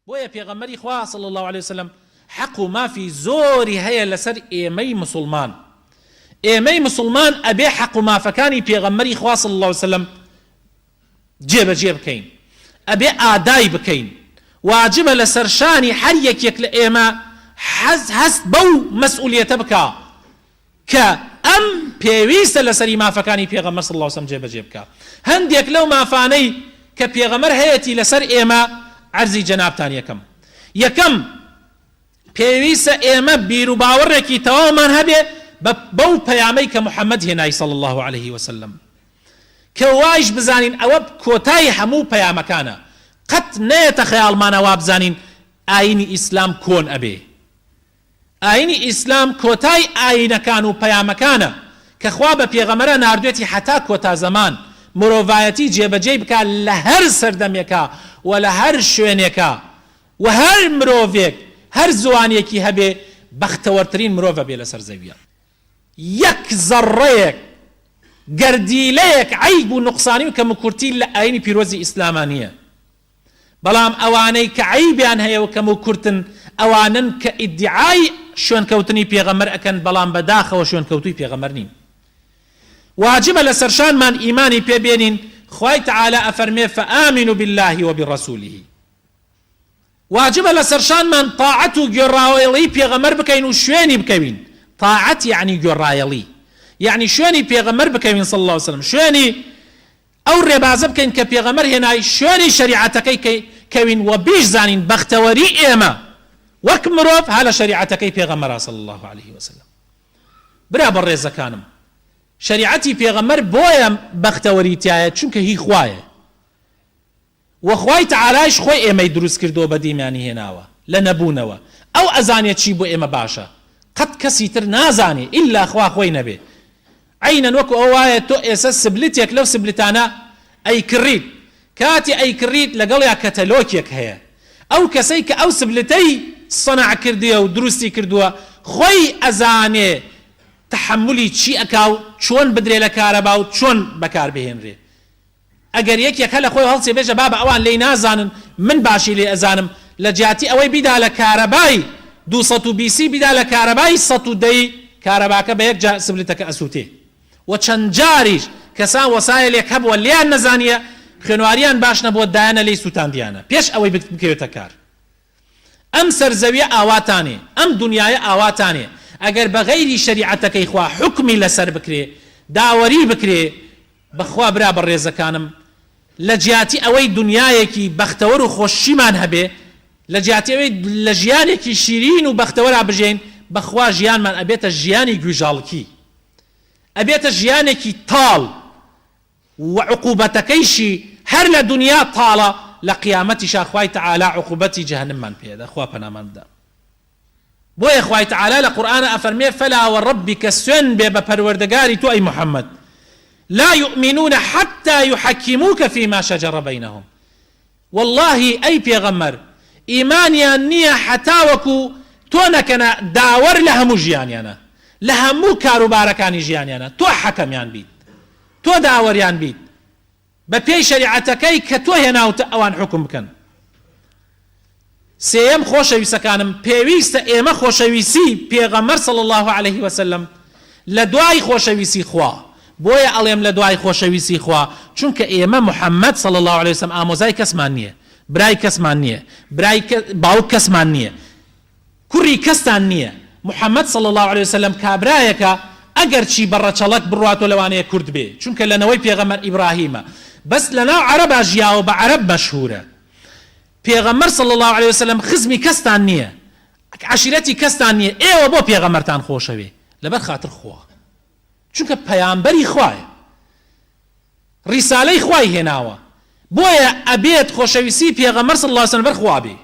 بۆیە پێغەمبەری خوا صلی الله عليه وسلم حەق و مافی زۆری هەیە لەسەر ئێمەی مسلمان. ئێمەی مسلمان ئەبێ حەق و مافەکانی پێغەمبەری خوا صلی الله عليه وسلم جێبەجێ بکەین، ئەبێ ئادای بکەین. واجبە لەسەر شانی هەر یەکێک لە ئێمە هەست بەو مەسئولیەتە بکە کە ئەم پێویستە لەسەری مافەکانی پێغەمبەر صلی الله عليه وسلم جێبەجێ بکە. هەندێک لەو مافانەی کە پێغەمبەر هەیەتی لەسەر ئێمە عەرزی جەنابتان یەکەم پێویستە ئێمە بیر و باوەڕێکی تەواومان هەبێ بەو پەیامەی کە محەممەد هێنای صلی الله عليه وسلم، کە وایش بزانین ئەوە کۆتایی هەموو پەیامەکانە. قەت نێتە خەیاڵمانەوە بزانین ئاینی ئیسلام کۆن ئەبێ. ئاینی ئیسلام کۆتای ئاینەکان و پەیامەکانە کە خوا بە پێغەمبەرە ناردوێتی حتا کۆتا زەمان مرۆڤایەتی جێبەجێ بکە لە هەر سەردەمێکە و لە هەر شوێنێکە و هەر مرۆڤێک هەر زوانێکی هەبێ بەختەوەرترین مرۆڤە بێ لەسەر زەویە. یەک زەڕەیەک گەردیلەیەک عیب و نوقسانی و کەموکورتی لە ئاینی پیرۆزی ئیسلامانیە. بەڵام ئەوانەی کە عیبیان هەیە و کەموکورتن ئەوانن کە ئیدعای شوێنکەوتنی پێغەمبەر ئەکەن بەڵام بەداخەوە شوێنکەوتوی پێغەمبەر نین. واجبە لەسەر شانمان ئیمانی پێبێنین. خوای تەعالە ئەفەرمێ فآمنوا بالله وبرسوله. واجبە لەسەر شانمان طاعەت و گوێڕایەڵی پێغەمبەر بکەین و شوێنی بکەوین. طاعەت یعنی گوێڕایەڵی، یعنی شوێنی پێغەمبەر بکەوین صلی الله عليه وسلم، شوێنی ئەو ڕێبازە بکەین کە پێغەمبەر هێنای، شوێنی شریعەتەکەی کەوین و بیش زانین بەختەوەری ئێمە وەک مرۆڤ هە لە شریعەتەکەی پێغەمبەرە صلی الله عليه وسلم. برا بەڕێزەکانم، شریعەتی پێغەمبەر بۆیە بەختەوەری تایە چونکە هی خوایە و خوای تەعالایش خۆی ئێمەی دروست کردەوە بە دیمانی هێناوە لە نەبوونەوە. ئەو ئەزانێت چی بۆ ئێمە باشە، قەت کەسی تر نازانێ ئیلا خوا خۆی نەبێ. عینەن وەکو ئەو وایە تۆ ئێستا سبلتێک لەو سبلتانە ئەیکڕیت، کاتی ئەیکڕیت لەگەڵ یا کەتەلۆکێک هەیە، ئەو کەسەی کە ئەو سبلتەی سەنع کردیە و دروستی کردووە خۆی ئەزانێ تحملی چی ئەکا و چۆن بدرێ لە کارەبا و چۆن بەکار بهێنرێ. ئەگەر یەکێک هە لە خۆی هەڵچێ بێژە بابە ئەوان لێی نازانن من باشی لێ ئەزانم، لە جیاتی ئەوەی بیدا لە کارەبای 220 بیدا لە کارەبای 110 کارەباکە بە یەک جا سبلتەکە ئەسووتێ. و چەند جاریش کەسان وەسایلێک هەبووە لیان نەزانیە، خوێنواریان باش نەبووە دایانە لی سووتاندیانە پێش ئەوەی بکەوێتە کار. ئەم سەرزەویە ئاواتانێ، ئەم دنیایە ئاواتانێ. ئەگەر بە غەیری شەریعەتەکەی خوا حکمی لەسەر بکرێ، داوەری بکرێ، بەخوا برا بەڕێزەکانم لە جیاتی ئەوەی دنیایەکی بەختەوەر و خۆشیمان هەبێ، لە جیاتی ئەوەی لە ژیانێکی شیرین و بەختەوەرا بژین، بەخوا ژیانمان ئەبێتە ژیانی گوێژاڵکی، ئەبێتە ژیانێکی تاڵ و عقوبەتەکەیشی هەر لە دنیا تاڵە، لە قیامەتیشا خوای تەعالا عقوبەتی جەهەنەممان پێدە. خوا پەنامان بدە. بۆیە خوای تەعالا لە قورئانە ئەفەرمێ فەلا وەڕەبیکە سوێن بێ بە پەروەردەگاری تۆ ئەی محەممەد لا يؤمنون حتى يحكموك فيما شجر بينهم. والله أي پیغمبر إيمانيان نية حتى وكو تونكنا داور لهمو جيانيانا، لهمو كاروباركاني جيانيانا، تو حكميان بيت، تو داوريان بيت بپی شریعتەکەی کە تۆ هێناوتە ئەوان حکم بکەن. سێیەم خۆشەویستەکانم، پێویستە ئێمە خۆشەویستی پێغەمبەر صلی الله عليه وسلم لە دوای خۆشەویستی خوا. بۆیە ئەڵێم لە دوای خۆشەویستی خوا چونکە ئێمە محەممەد صلی الله عليه وسلم ئامۆزای کەسمان نییە، برای کەسمان نییە، باوک کەسمان نییە، کوڕی کەستان نییە. محەممەد صلی الله عليه وسلم کابرایەکە ئەگەر چی بەڕەچەڵەک بڕواتۆ لەوانەیە کورد بێ، چونکە لەنەوەی پێغەمبەر ئیبراهیمە، بەس لەناو عەرەبا ژیاوە بە عەرەب مەشهورە. پێغەمبەر صلی الله عليه وسلم خزمی کەستان نییە، عەشیرەتی کەستان نییە. ئێوە بۆ پێغەمبەرتان خۆشەوێ لەبەر خاتر خوا، چونکە پەیامبەری خوایە، ڕیسالەی خوای هێناوە. بۆیە ئەبێت خۆشەویستی پێغەمبەر صلی الله عليه وسلم بەر خوا بێ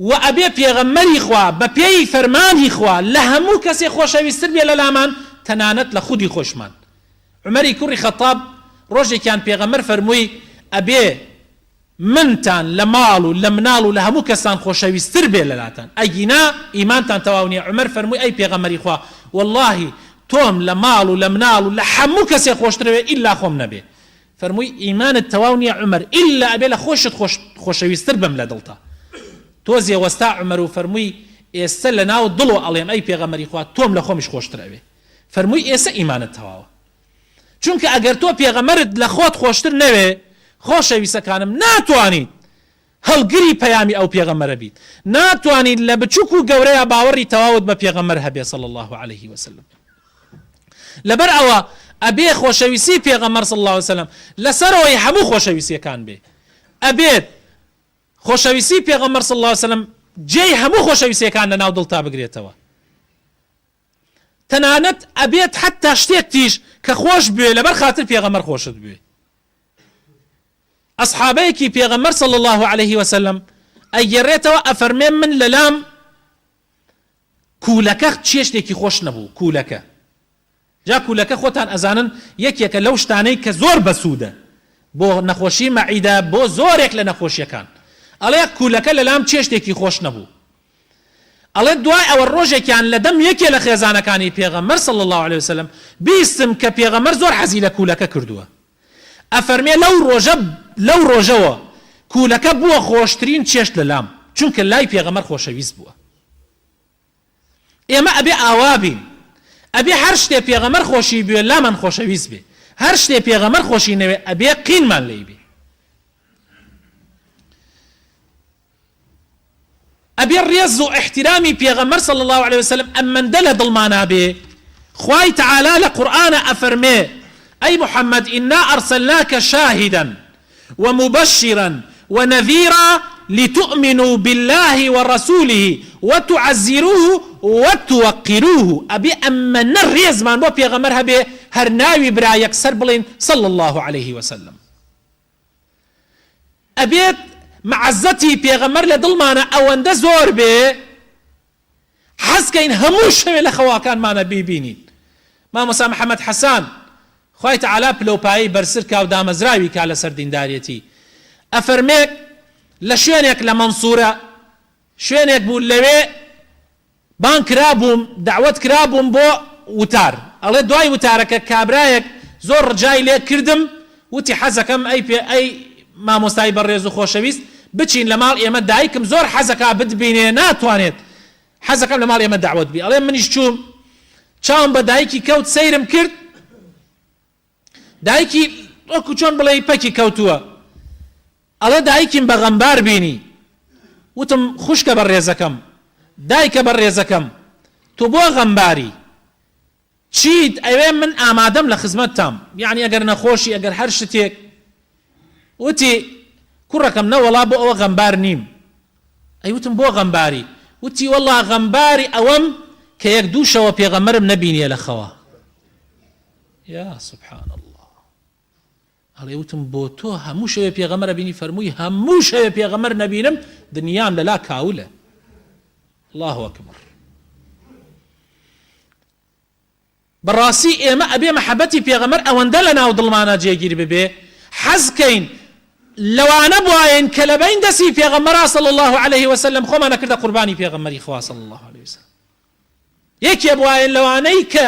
و ئەبێ پێغەمبەری خوا بە پێی فەرمانی خوا لە هەموو کەسێ خۆشەویستتر بێ لە لامان، تەنانەت لە خودی خۆشمان. عومەری کوڕی خەتاب ڕۆژێکیان پێغەمبەر فەرمووی ئەبێ منتان لە ماڵ و لە مناڵ و لە هەموو کەسان خۆشەویستتر بێ لەلاتان، ئەگینا ئیمانتان تەواو نییە. عومەر فەرمووی ئەی پێغەمبەری خوا واللهی تۆم لە ماڵ و لە مناڵ و لە هەموو کەسێ خۆشترەوێ ئیلا خۆم نەبێ. فەرمووی ئیمانت تەواو نییە عومەر، ئیلا ئەبێ لە خۆشت خۆشەویستتر بم لە دڵتا. تۆزیە وەستا عومەر و فەرمووی ئێستا لە ناو دڵ و ئەڵێم ئەی پێغەمبەری خوا تۆم لە خۆمیش خۆشتر ئەوێ فەرمووی ئێستا ئیمانت تەواوە چونکە ئەگەر تۆ پێغەمبەرت لە خۆت خۆشتر نەوێ خۆشەویستەکانم ناتوانیت هەڵگری پەیامی ئەو پێغەمبەرە بیت ناتوانیت لە بچووک و گەورەیە باوەڕی تەواوت بە پێغەمبەر هەبێ صلی الله عليه وسلم لەبەر ئەوە ئەبێ خۆشەویستی پێغەمبەر صلی الله عليه وسلم لەسەرەوەی هەموو خۆشەویستیەکان بێ ئەبێت خۆشەویستی پێغەمبەر صلی الله عليه وسلم جێی هەموو خۆشەویستیەکان لە ناو دڵتا بگرێتەوە تەنانەت ئەبێت حتا شتێک تیش کە خۆش بوێ لەبەر خاتر پێغەمبەر خۆشت بوێ ئەصحابەیەکی پێغەمبەر صلی الله عليه وسلم ئەیگەڕێتەوە ئەفەرمێ من لەلام کوولەکە چێشتێکی خۆش نەبوو کوولەکە جا کوولەکە خۆتان ئەزانن یەکێکە لەو شتانەی کە زۆر بەسوودە بۆ نەخۆشی مەعیدە بۆ زۆرێک لە نەخۆشیەکان ئەڵێ کوولەکە لەلام چێشتێکی خۆش نەبوو ئەڵێ دوای ئەوە ڕۆژێکیان لە دەم یەکێ لە خێزانەکانی پێغەمبەر صلی الله عليه وسلم بیستم کە پێغەمبەر زۆر حەزی لە کوولەکە کردووە ئەفەرمێ لەو ڕۆژەوە کوولەکە بووە خۆشترین چێشت لەلام چونکە لای پێغەمبەر خۆشەویست بووە ئێمە ئەبێ ئاوا بین ئەبێ هەر شتێ پێغەمبەر خۆشی بوێ لامان خۆشەویست بێ هەر شتێ پێغەمبەر خۆشی نەوێ ئەبێ قینمان لێی بێ ئەبێ ڕێز و احترامی پێغەمبەر صلی الله عليه وسلم ئەمەندە لە دڵمانە بێ خوای تعالی لە قورئانە ئەفەرمێ أي محمد إنا أرسلناك شاهدا ومبشرا ونذيرا لتؤمنوا بالله ورسوله وتعزروه وتوقروه أبي أما نريز من بو بيغمرها بي هرناوي برا يكسر بلين صلى الله عليه وسلم أبيت معزتي بيغمر لدلمانا أوان دا زور بي حسكين هموش لخوا كان معنا بيبينين ما مسا محمد حسان خوای تعالی پلۆپایی بەرسر کا و دامەزراوی کا لەسەر دینداریەتی ئەفەرمێ لە شوێنێک لە مەنسوورە شوێنێک بوو لەوێ بان کرابووم دعوت کرابووم بۆ وتار ئەڵێ دوای وتارەکە کابرایەک زۆر ڕجای لێ کردم وتی حەزەکەم ئەی مامۆستای بەڕێز و خۆشەویست بچین لە ماڵ ئێمە دایکم زۆر حەزەکە بتبینێ ناتوانێت حەزەکەم لە ماڵ ئێمە دعوت بی ئەڵێ منیش چووم چاوم بە دایکی کەوت سەیرم کرد دایکی وەکو چۆن بڵێ پەکی کەوتووە ئەڵێ دایکیم بە غەمبار بینی وتم خوشکە بە ڕێزەکەم دایکە بە ڕێزەکەم تۆ بۆ غەمباری چیت ئەوێ من ئامادەم لە خزمەتتام یعنی ئەگەر نەخۆشی ئەگەر هەر شتێک وتی کوڕەکەم نەوەڵا بۆ ئەوە غەمبار نیم ئەی وتم بۆ غەمباری وتی وەڵا غەمباری ئەوەم کە یەک دوو شەوە پێغەمبەرم نەبینیە لە خەوا یا سبحان الله هەڵێ وتم بۆ تۆ هەموو شەوێ پێغەمبەر بینی فەرمووی هەموو شەوێ پێغەمبەر نەبینم دنیام لەلا کاولە الله ئەکبەر بەڕاستی ئێمە ئەبێ مەحەبەتی پێغەمبەر ئەوەندە لە ناو دڵمانە جێگیر ببێ حەزکەین لەوانە بواین کە لە بین دەستی پێغەمبەر صلی الله عليه وسلم خۆمان نەکردە قوربانی پێغەمبەری خوا صلی الله عليه وسلم یەکێ بواین لەوانەی کە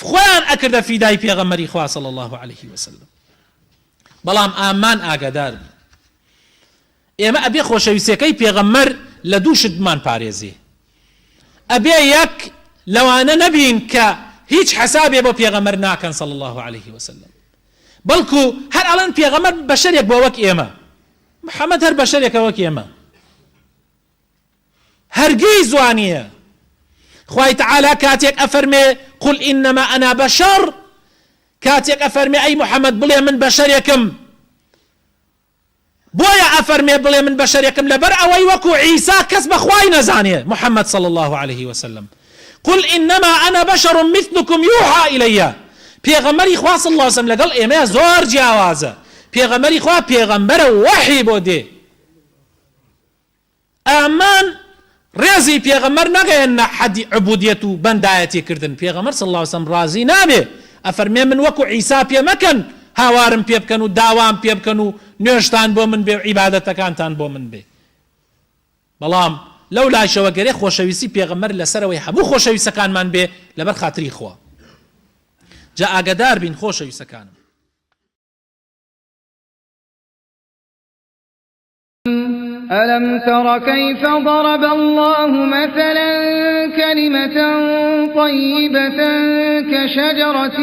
خۆیان ئەکردە فیدای پێغەمبەری خوا صلی الله عليه وسلم بەڵام ئامان ئاگادار بی ئێمە ئەبێ خۆشەویستیەکەی پێغەمبەر لە دوو شتمان پارێزێ ئەبێ یەک لەوانە نەبین کە هیچ حسابێ بۆ پێغەمبەر ناکەن صلی الله عليه وسلم بەڵکو هەر ئەڵێن پێغەمبەر بەشەرێک بۆ وەک ئێمە محەممەد هەر بەشەرێکە وەک ئێمە هەرگیز وانیە خوای تعالی کاتێک ئەفەرمێ قل ئینەما ئەنا بەشەر کاتێک ئەفەرمێ ئەی محەممەد بڵێ من بەشەرێکم بۆیە ئەفەرمێ بڵێ من بەشەرێکم لەبەر ئەوەی وەکو عیسا کەس بەخوای نەزانێ محەممەد صلی الله عليه وسلم قل إنما أنا بشر مثلكم يوحى إلي پێغەمبەری خوا صلی الله عليه وسلم لەگەڵ ئێمە زۆر جیاوازە پێغەمبەری خوا پێغەمبەرە وحی بۆ دێ ئامان ڕێزی پێغەمبەر نەگەیەنە حەدی عبودیەت و بەندایەتی کردن پێغەمبەر صلی الله عليه وسلم ڕازی نابێ ئەفەرمێ من وەکو عیسا پێ مەکەن هاوارم پێ بکەن و داوام پێ بکەن و نوێژتان بۆ من بێ و عیبادەتەکانتان بۆ من بێ بەڵام لەو لاشەوە گەرێ خۆشەویستی پێغەمبەر لەسەرەوەی هەموو خۆشەویستەکانمان بێ لەبەر خاتری خوا جا ئاگادار بین خۆشەویستەکانم ألم تر كيف ضرب الله مثلا كلمة طيبة كشجرة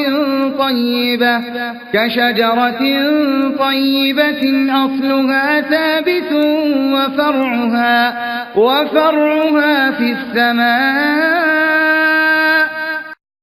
طيبة أصلها ثابت وفرعها في السماء